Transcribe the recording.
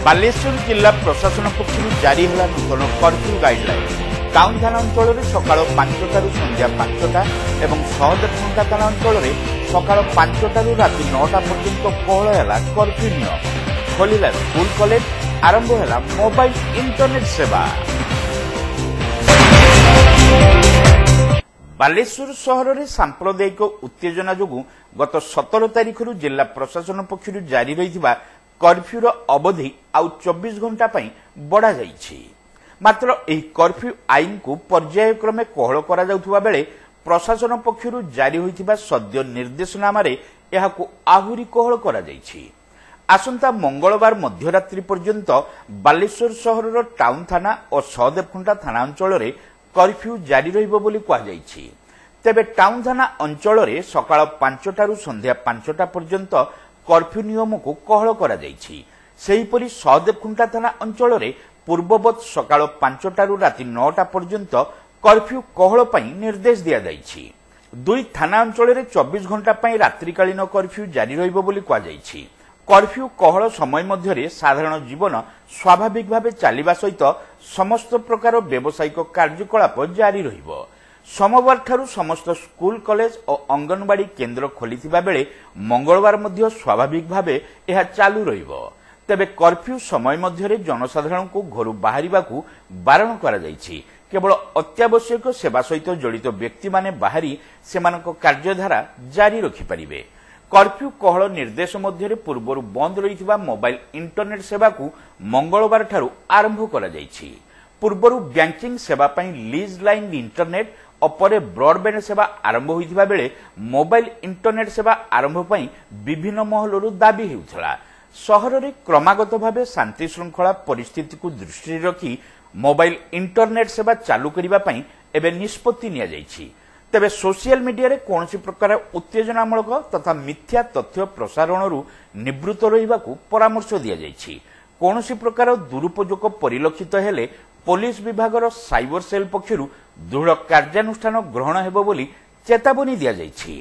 बालेश्वर जिला प्रशासन पक्षर जारी है नूतन कर्फ्यू गाइडलाइन। टाउन थाना अंचल सका 5 संध्या 5टा और सहदेवखुंटा थाना अंचल सका 5 राति 9टा पर्यंत कोहल है कर्फ्यू नियम। खोलिला स्कूल कॉलेज, आरंभ है मोबाइल इंटरनेट सेवा। बालेश्वर सहर में सांप्रदायिक उत्तेजना जो गत 17 तारिख जिला प्रशासन पक्षर जारी रही कर्फ्यूर अवधि आउ 24 घंटा बढ़ा जाइछि। मात्र एही कर्फ्यू आईन को पर्यायक्रमे कोहल करा जाउथुबा बेले प्रशासन पक्षर जारी होइथिबा सद्य निर्देशनामा रे एहाकु आहुरी कोहल करा जाइछि। आसंता मंगलवार मध्यरात्रि पर्यंत बालेश्वर सहरर टाउन थाना और सहदेवखुंटा थाना अंचल रे कर्फ्यू जारी रहिबो बोली कहा जाइछि। तेबे टाउन थाना अंचल रे सकाळ 5टारू संध्या 5टा पर्यंत कर्फ्यू नियम को कोहल करा जाइछि। सेहीपरि सहदेवखुंटा थाना अंचल रे पूर्ववत सकाळ 5टारू राति 9टा पर्यंत कर्फ्यू कोहल पई निर्देश दिया जाइछि। दुई थाना अंचल रे 24 घंटा पई रात्रिकालीन कर्फ्यू जारी रहिबो बोली कहा जाइछि। कर्फ्यू कोहल समय मध्य साधारण जीवन स्वाभाविक भावे चलिबा सहित समस्त प्रकार व्यावसायिक कार्यकलाप जारी रहिबो। सोमवार ठारू समस्त स्कूल कॉलेज और अंगनवाड़ी केन्द्र खोलिथिबा बेले मंगलवार मध्य स्वाभाविक भावे यह चालू रहिबो। तेबे कर्फ्यू समय मध्य जनसाधारण को घर बाहरिबाकू बारण करा जाइछि। केवल अत्यावश्यक सेवा सहित जड़ित व्यक्ति माने बाहरी सेमानक कार्यधारा जारी रखिपारिबे। कर्फ्यू कोहल निर्देश मध्य पूर्वर बंद रही मोबाइल इंटरनेट सेवा को मंगलवार ठारू आरंभ करा जाइछि। पूर्वर बैंकिंग सेवा पई लीज लाइन इंटरनेट और परे ब्रॉडबैंड सेवा आरंभ होइथिबा बेले मोबाइल इंटरनेट सेवा आरंभ पई विभिन्न महलरू दाबी हेउथला। सहर रे क्रमागत भावे शांति श्रृंखला परिस्थिति को दृष्टि रखी मोबाइल इंटरनेट सेवा चालू करिबा पई एबे निष्पत्ति निया जाइछि। तेबे सोशल मीडिया रे कोनसी प्रकार उत्तेजनामूलक तथा मिथ्या तथ्य प्रसारणरू निवृत्त रहिबाकू परामर्श दिया जाइछि। कोनसी प्रकार दुरुपयोग परिलक्षित हेले पुलिस विभागर साइबर सेल पक्षरु दृढ़ कार्यानुष्ठान ग्रहण हेबो बोली चेतावनी दिया जाइछि।